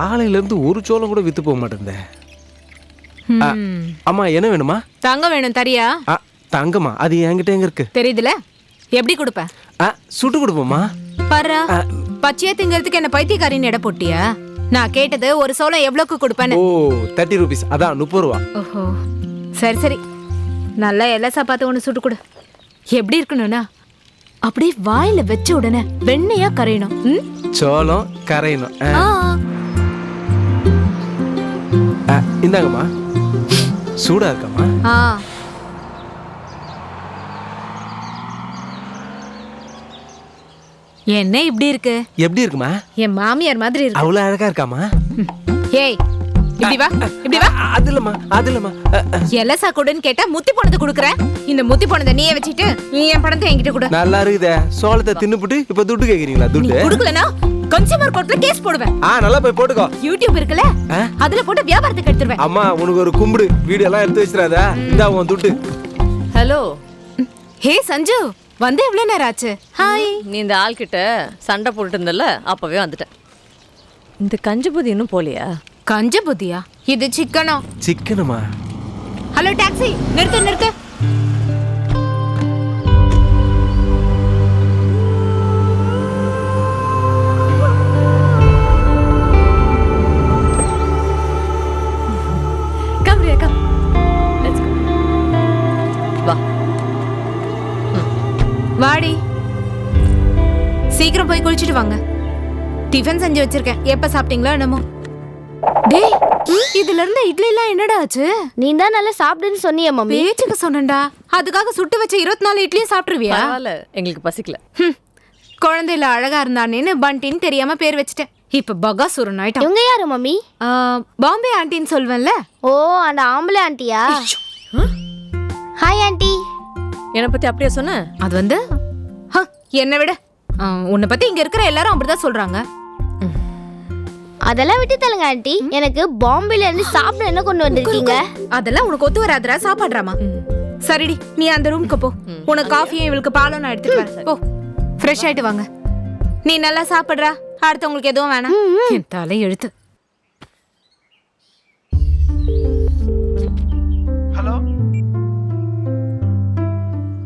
ஆலையிலேருந்து ஒரு சோளம் கூட விற்று போக மாட்டேன். அம்மா என்ன வேணுமா? தங்கம் வேணும் தரியா? தங்கம்மா அது என்கிட்ட எங்க இருக்கு தெரியுதுல. எப்படி கொடுப்ப? சுட்டு கொடுப்போம்மா. பாரு பச்சையா திங்கிறதுக்கு என்ன பைத்தியக்காரின்னு எடை போட்டியா? நான் கேட்டது ஒரு சோளம் எவ்வளவுக்கு கொடுப்பேன்னு. ஓ 30 rupees. அதான் 30 ரூபா. ஓஹோ சரி சரி, நல்லா எல்லாம் பார்த்து ஒன்று சுட்டு கொடு. எப்படி இருக்கணும்னா அப்படியே வாயில வச்ச உடனே வெண்ணையா கரையணும். சோளம் கரையணும். இந்தாங்கம்மா. சூடா இருக்காமா? என்ன இப்படி இருக்கு? எப்படி இருக்குமா? என் மாமியார் மாதிரி இருக்கு. அவ்வளவு அழகா இருக்காமா? ஏய் இப்படி வா இப்படி வா. அதுலமா எலசா கொடுன்னு கேட்டா முத்தி போனதை குடுக்குறேன். இந்த முத்தி போனதை நீயே வச்சுட்டு நீ என் பணத்தை என்கிட்ட கொடு. நல்லா இருக்குதே. சோளத்தை தின்னுபிட்டு இப்ப துட்டு கேக்குறீங்களா? துட்டு குடுக்கலனா கன்சியூமர் கோர்ட்ல கேஸ் போடுவேன். நல்லா போய் போட்டுக்கோ. யூடியூப் இருக்குல, அதுல போட்டு வியாபாரத்துக்கு எடுத்துருவேன். அம்மா உனக்கு ஒரு கும்பிடு. வீடியோ எல்லாம் எடுத்து வச்சிராத. இந்தா உன் துட்டு. ஹலோ. ஹே சஞ்சு, வந்து எவ்வளவு நேரம் ஆச்சு? ஹாய். நீ இந்த ஆள் கிட்ட சண்டை போட்டுட்டு இருந்தல, அப்பவே வந்துட்டேன். இந்த கஞ்சபுதி இன்னும் போலியா? கஞ்ச புத்தியா? இது சிக்கனோ? சிக்கனுமா? ஹலோ டாக்ஸி, நிறுத்து நிறுத்து. Come Riya come. Let's go. வா. வாடி. சீக்கிரம் போய் குளிச்சிட்டு வாங்க. டிஃபன் செஞ்சு வச்சிருக்கேன். எப்ப சாப்பிட்டீங்களோ என்னமோ. டேய், இதுல இருந்த இட்லி எல்லாம் என்னடா ஆச்சு? நீ தான் நல்லா சாப்பிடுன்னு சொன்னியே மம்மி. பேச்சுக்கு சொன்னேன்டா. அதுக்காக சுட்டு வச்ச 24 இட்லியும் சாப்பிட்டுருவியா? பரவாயில்ல, எங்களுக்கு பசிக்கல. குழந்தையில அழகா இருந்தானேன்னு பண்டின்னு தெரியாம பேர் வச்சிட்டேன். இப்ப பகாசுரன் ஆயிட்டான். இவங்க யாரு மம்மி? பாம்பே ஆண்டின்னு சொல்வேன்ல. ஓ அந்த ஆம்பளை ஆண்டியா? Hi aunty. என்னை பத்தி அப்படியே சொன்ன? அது வந்து என்ன விட உன்னை பத்தி இங்க இருக்கிற எல்லாரும் அப்படிதான் சொல்றாங்க. அதெல்லாம் விட்டு தள்ளுங்க ஆண்டி. எனக்கு பாம்பேல இருந்து சாப்பிட என்ன கொண்டு வந்திருக்கீங்க? அதெல்லாம் உனக்கு ஒத்து வராதுடா. சாப்பாடுறாமா? சரிடி, நீ அந்த ரூமுக்கு போ. உனக்கு காஃபியும் இவளுக்கு பாலும் நான் எடுத்துட்டு வரேன். போ, ஃப்ரெஷ் ஆயிட்டு வாங்க. நீ நல்லா சாப்பிடுறா. அடுத்தவங்களுக்கு எதுவும் வேணாம். என் தலை எழுத்து. Hello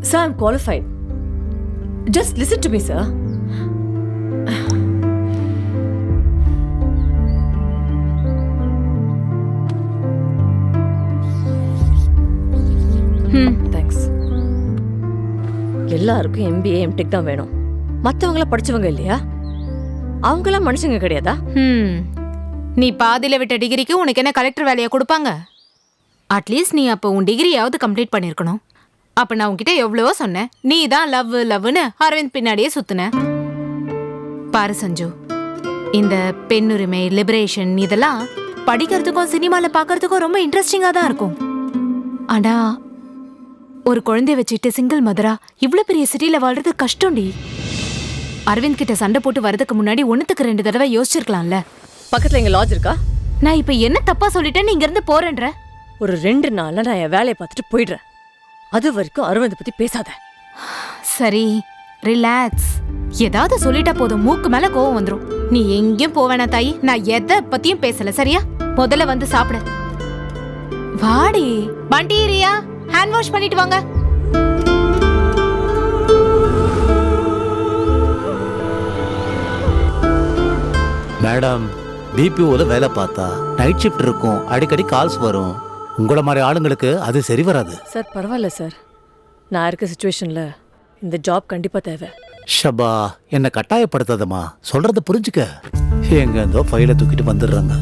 Sir, I'm qualified. Just listen to me, sir. Thanks. எல்லாருக்கும் MBA MTech தான் வேணும். மற்றவங்கள படிச்சவங்க இல்லையா? அவங்களாம் மனுஷங்க கிடையாதா? நீ பாதியில விட்ட டிகிரிக்கு உனக்கு என்ன கலெக்டர் வேலையை கொடுப்பாங்க? அட்லீஸ்ட் நீ அப்போ உன் டிகிரியாவது கம்ப்ளீட் பண்ணிருக்கணும். அப்ப நான் உன்கிட்ட எவ்வளவோ சொன்னேன். நீ தான் லவ் லவ்னு அரவிந்த் பின்னாடியே சுத்துன. பாரு சஞ்சு, இந்த பெண்ணுரிமை, லிபரேஷன் இதெல்லாம் படிக்கிறதுக்கும் சினிமால பாக்குறதுக்கும் ரொம்ப இன்ட்ரெஸ்டிங்கா தான் இருக்கும். ஆனா ஒரு குழந்தைய வச்சுட்டு சிங்கிள் மதரா இவ்வளவு பெரிய சிட்டில வாழ்றது கஷ்டம்டி. அரவிந்த் கிட்ட சண்டை போட்டு வரதுக்கு முன்னாடி 1க்கு 2 தடவை யோசிச்சிருக்கலாம்ல. பக்கத்துல எங்க லாட்ஜ் இருக்கா? நான் இப்ப என்ன தப்பா சொல்லிட்டேன்னு இங்க இருந்து போறேன்ற? ஒரு 2 நாள்ல நான் என் வேலையை பார்த்துட்டு போயிடுறேன். அது வரைக்கும் அரவிந்த் பத்தி பேசாத. சரி, ரிலாக்ஸ். ஏதாவது சொல்லிட்டா போதும், மூக்கு மேல கோவம் வந்துரும். நீ எங்கேயும் போவேனா தாயி. நான் எதை பத்தியும் பேசல, சரியா? முதல்ல வந்து சாப்பிட வாடி. பண்டி ரியா, ஹேண்ட் வாஷ் பண்ணிட்டு வாங்க. மேடம், பிபிஓல வேலை பார்த்தா நைட் ஷிஃப்ட் இருக்கும், அடிக்கடி கால்ஸ் வரும். உங்கள மாதிரி ஆளுங்களுக்கு அது சரி வராது. சார் பரவாயில்ல சார், நான் இருக்க சிச்சுவேஷன்ல இந்த ஜாப் கண்டிப்பா தேவை. ஷபா, என்ன கட்டாயப்படுத்தாதம்மா, சொல்றத புரிஞ்சுக்க. எங்க இருந்தோ ஃபைலை தூக்கிட்டு வந்துடுறாங்க.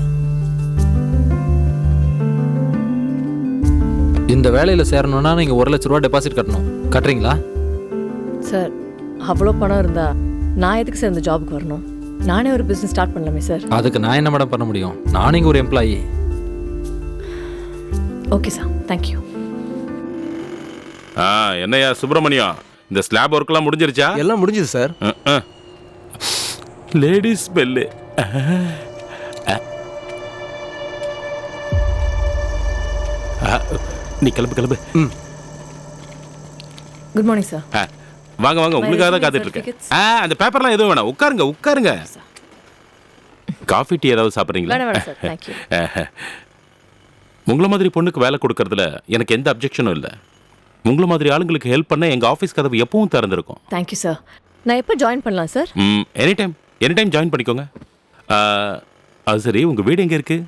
இந்த வேலையில் சேரணும்னா நீங்கள் 1 லட்ச ரூபா டெபாசிட் கட்டணும். கட்டுறீங்களா? சார் அவ்வளோ பணம் இருந்தா நான் எதுக்கு சார் இந்த ஜாபுக்கு வரணும்? நானே ஒரு பிஸ்னஸ் ஸ்டார்ட் பண்ணலாமே சார். அதுக்கு நான் என்ன மேடம் பண்ண முடியும்? நானும் இங்கே ஒரு எம்ப்ளாயி. Okay sir, thank you. என்னையா சுப்பிரமணியம், இந்த ஸ்லாப் ஒர்க்லாம் முடிஞ்சிருச்சா? எல்லாம் முடிஞ்சது சார். Ladies bell. நீ கிளம்பு கிளம்பு. Good morning sir. வாங்க வாங்க, உங்களுக்காக தான் காத்துட்டு இருக்கேன். அந்த பேப்பர்லாம் எதுவும் வேணாம், உட்காருங்க உட்காருங்க. காஃபி டீ ஏதாவது சாப்பிட்றீங்களா? வேணாம் வேணாம் சார், தேங்க்யூ. உங்களை மாதிரி பொண்ணுக்கு வேலை கொடுக்கறதுல எனக்கு எந்த அப்ஜெக்ஷனும் இல்லை. உங்களை மாதிரி ஆளுங்களுக்கு ஹெல்ப் பண்ண எங்கள் ஆஃபீஸ் கதவு எப்பவும் திறந்திருக்கும். Thank you sir. நான் எப்போ ஜாயின் பண்ணலாம் சார்? எனி டைம் ஜாயின் பண்ணிக்கோங்க. அது சரி, உங்கள் வீடு எங்கே இருக்குது?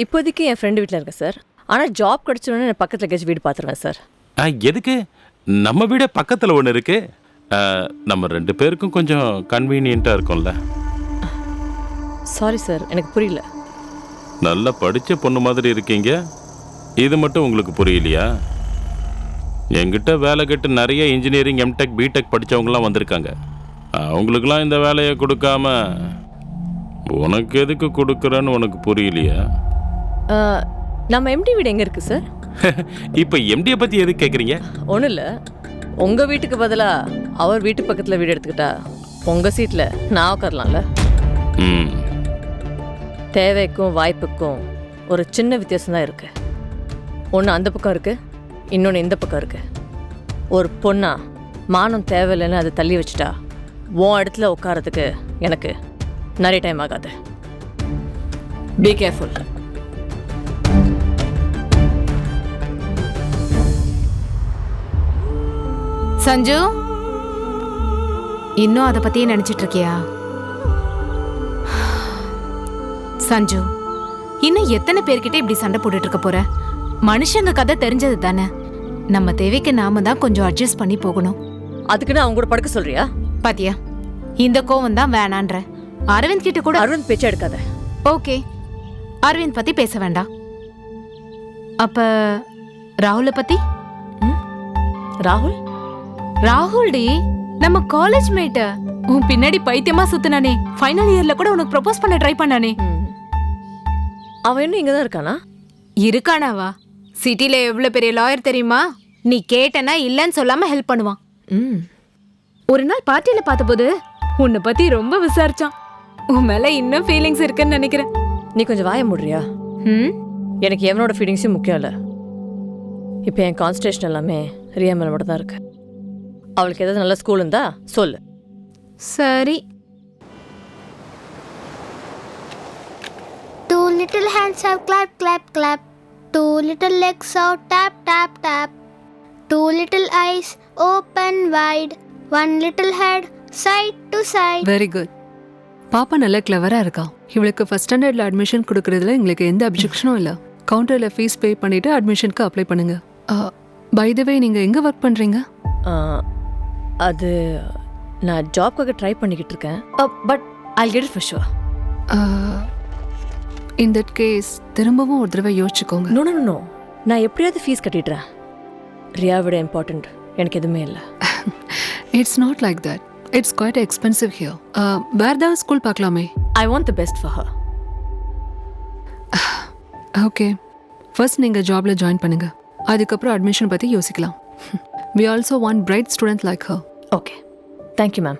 இப்போதைக்கு என் ஃப்ரெண்டு வீட்டில் இருக்கேன் சார். ஆனால் ஜாப் கிடச்சோடனே நான் பக்கத்தில் எங்கேயாச்சும் வீடு பார்த்துருவேன் சார். எதுக்கு? நம்ம வீடே பக்கத்தில் ஒன்று இருக்குது. நம்ம 2 பேருக்கும் கொஞ்சம் கன்வீனியண்ட்டாக இருக்கும்ல. சாரி சார், எனக்கு புரியல. நல்லா படித்த பொண்ணு மாதிரி இருக்கீங்க, இது மட்டும் உங்களுக்கு புரியலையா? என்கிட்ட வேலை கட்டு நிறைய இன்ஜினியரிங், எம்டெக், பிடெக் படித்தவங்களாம் வந்திருக்காங்க. அவங்களுக்குலாம் இந்த வேலையை கொடுக்காம உனக்கு எதுக்கு கொடுக்குறேன்னு உனக்கு புரியலையா? நம்ம எம்டி வீடு எங்கே இருக்குது சார்? இப்போ எம்டியை பற்றி எதுக்கு கேட்குறீங்க? ஒன்றும் இல்லை, உங்கள் வீட்டுக்கு பதிலாக அவர் வீட்டு பக்கத்தில் வீடு எடுத்துக்கிட்டா உங்கள் சீட்டில் நான் உட்காரலாம்ல. தேவைக்கும் வாய்ப்புக்கும் ஒரு சின்ன வித்தியாசம் தான் இருக்குது. ஒன்று அந்த பக்கம் இருக்குது, இன்னொன்று இந்த பக்கம் இருக்குது. ஒரு பொண்ணா மானம் தேவையில்லைன்னு அதை தள்ளி வச்சுட்டா உன் இடத்துல உட்காரத்துக்கு எனக்கு நிறைய டைம் ஆகாது. Be careful. சஞ்சு, இன்னும் அதை பத்தியே நினைச்சிட்டு இருக்கியா? சஞ்சு, இன்னும் எத்தனை பேர்கிட்ட இப்படி சண்டை போட்டுட்டு இருக்க போற? மனுஷங்க கதை தெரிஞ்சது தானே. நம்ம தேவைக்கு நாம தான் கொஞ்சம் அட்ஜஸ்ட் பண்ணி போகணும். அதுக்குன்னு அவங்க கூட படுக்க சொல்றியா? பாத்தியா, இந்த கோவம் தான் வேணான்ற. அரவிந்த் கிட்ட கூட அரவிந்த் பேச்ச எடுக்காத. ஓகே, அரவிந்த் பத்தி பேச வேண்டாம். அப்ப ராகுல பத்தி? ராகுல்? ராகுல் டி, நம்ம காலேஜ் மேட். உன் பின்னாடி பைத்தியமா சுத்துனானே, ஃபைனல் இயர்ல கூட உனக்கு ப்ரப்போஸ் பண்ண ட்ரை பண்ணானே. அவன் இன்னும் இங்க தான் இருக்கானா? இருக்கானாவா? சிட்டில எவ்வளவு பெரிய லாயர் தெரியுமா? நீ கேட்டனா இல்லன்னு சொல்லாம ஹெல்ப் பண்ணுவான். ஒரு நாள் பார்ட்டியில பார்த்தபோது உன்னை பத்தி ரொம்ப விசாரிச்சான். உன் மேல இன்னும் ஃபீலிங்ஸ் இருக்குன்னு நினைக்கிறேன். நீ கொஞ்சம் வாய மூடுறியா? எனக்கு எவனோட ஃபீலிங்ஸும் முக்கியம் இல்லை. இப்போ என் கான்சன்ட்ரேஷன் எல்லாமே ரியா மேல மட்டும் தான் இருக்கு. அவளுக்கு ஏதாவது நல்ல ஸ்கூல் இருந்தா சொல்லு. சரி. Two little hands have clap, clap, clap. Two little legs have tap, tap, tap. Two little eyes open wide. One little head side to side. Very good. பாப்பா நல்ல கிளவரா இருக்கா. இவளுக்கு ஃபர்ஸ்ட் ஸ்டாண்டர்ட்ல அட்மிஷன் கொடுக்கறதுல எங்களுக்கு எந்த அப்ஜெக்ஷனும் இல்லை. கவுண்டர்ல ஃபீஸ் பே பண்ணிட்டு அட்மிஷனுக்கு அப்ளை பண்ணுங்க. பை த வே, நீங்க எங்க ஒர்க் பண்றீங்க? அது நான் ஜாப்க்காக ட்ரை பண்ணிக்கிட்டு இருக்கேன். But I get it for sure. In that case திரும்பவும் ஒரு தடவை யோசிச்சுக்கோங்க. நோ நோ நோ, நான் எப்படியாவது ஃபீஸ் கட்டிடுறேன். ரியா விட இம்பார்ட்டன்ட் எனக்கு எதுவுமே இல்லை. It's not like that. It's quite expensive here. வேற ஏதாவது ஸ்கூல் பார்க்கலாமே. I want the best for her. Okay, first நீங்கள் ஜாப்ல ஜாயின் பண்ணுங்க. அதுக்கப்புறம் அட்மிஷன் பற்றி யோசிக்கலாம். We also want bright student like her. Okay. Thank you, ma'am.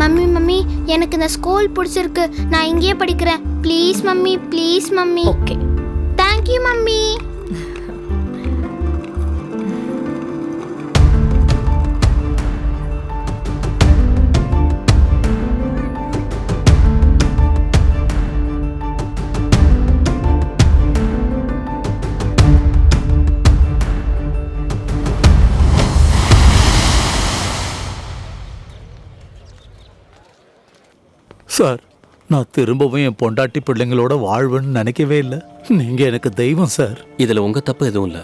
Mummy mummy, எனக்கு இந்த ஸ்கூல் பிடிச்சிருக்கு. நான் இங்கேயே படிக்கிறேன். Please mummy, please mummy. Okay. Thank you mummy. Sir, நான் திரும்பவும் என் பொண்டாட்டி பிள்ளைங்களோட வாழ்வேன்னு நினைக்கவே இல்லை. நீங்க எனக்கு தெய்வம் சார். இதுல உங்க தப்பு எதுவும் இல்லை.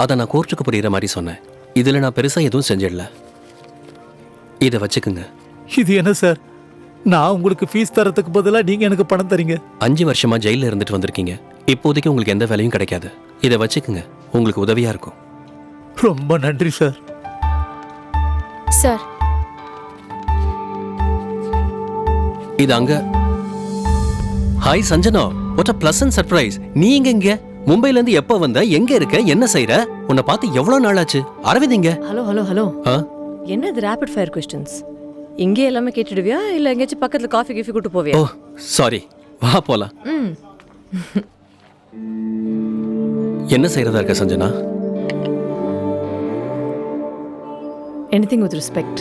அதை நான் கோர்ட்டுக்கு புரியுற மாதிரி சொன்னேன். இதுல நான் பெருசா எதுவும் செஞ்சிடல. இதை வச்சுக்குங்க. இது என்ன சார்? நான் உங்களுக்கு ஃபீஸ் தரத்துக்கு பதிலாக நீங்க எனக்கு பணம் தரீங்க. 5 வருஷமா ஜெயில இருந்துட்டு வந்திருக்கீங்க. இப்போதைக்கு உங்களுக்கு எந்த வேலையும் கிடைக்காது. இதை வச்சுக்குங்க, உங்களுக்கு உதவியா இருக்கும். ரொம்ப நன்றி சார். சார், இது அங்க. Hi Sanjana, what a pleasant surprise. நீ இங்க மும்பைல இருந்து எப்ப வந்த? எங்க இருக்க? என்ன செய்யற? உன்னை பார்த்து எவ்வளவு நாள் ஆச்சு? அரவிந்த் இங்க. Hello hello hello. என்ன இது ரேபிட் ஃபயர் क्वेश्चंस? இங்கே எல்லாமே கேட்டுடுவியா இல்ல எங்கேயாச்சும் பக்கத்துல காஃபி கிஃபி கூட்டு போவியா? ஓ சாரி, வா போலாம். என்ன செய்கிறதா இருக்க சஞ்சனா? Anything with respect.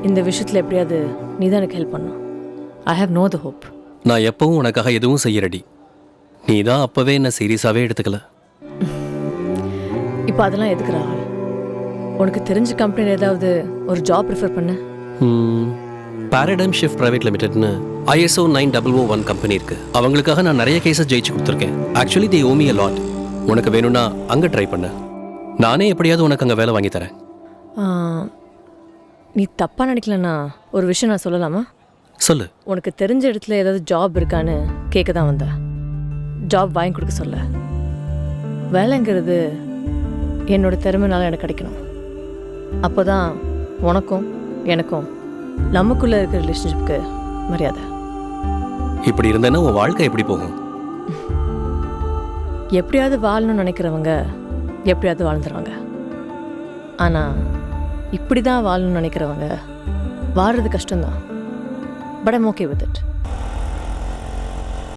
இந்த விஷயத்தில் எப்படியாவது நீ தான் எனக்கு ஹெல்ப் பண்ணும். I have no the hope. நான் எப்பவும் உனக்காக எதுவும் செய்ய ரெடி. நீ தான் அப்போவே என்ன சீரியஸாகவே எடுத்துக்கல. இப்போ அதெல்லாம் எதுக்கு ராகுல்? உனக்கு தெரிஞ்ச கம்பெனியில் ஏதாவது ஒரு ஜாப் ப்ரிஃபர் பண்ண. பாரடைம் ஷிஃப்ட் பிரைவேட் லிமிடெட்னு ISO 9001 கம்பெனி இருக்கு. அவங்களுக்காக நான் நிறைய கேஸஸ் ஜெயிச்சு கொடுத்துருக்கேன். Actually they owe me a lot. உனக்கு வேணும்னா அங்கே ட்ரை பண்ண. நானே எப்படியாவது உனக்கு அங்கே வேலை வாங்கி தரேன். நீ தப்பாக நினைக்கலன்னா ஒரு விஷயம் நான் சொல்லலாமா? சொல்லு. உனக்கு தெரிஞ்ச இடத்துல ஏதாவது ஜாப் இருக்கான்னு கேட்க தான் வந்தேன். ஜாப் வாங்கி கொடுக்க சொல்ல. வேலைங்கிறது என்னோட திறமைனால எனக்கு கிடைக்கணும். அப்போ தான் உனக்கும் எனக்கும் நமக்குள்ளே இருக்கிற ரிலேஷன்ஷிப்க்கு மரியாதை. இப்படி இருந்தேன்னா உன் வாழ்க்கை எப்படி போகும்? எப்படியாவது வாழணும்னு நினைக்கிறவங்க எப்படியாவது வாழ்ந்துருவாங்க. ஆனால் இப்படி தான் வாழணும்னு நினைக்கிறவங்க வாழ்றது கஷ்டம்தான். But I'm okay with it.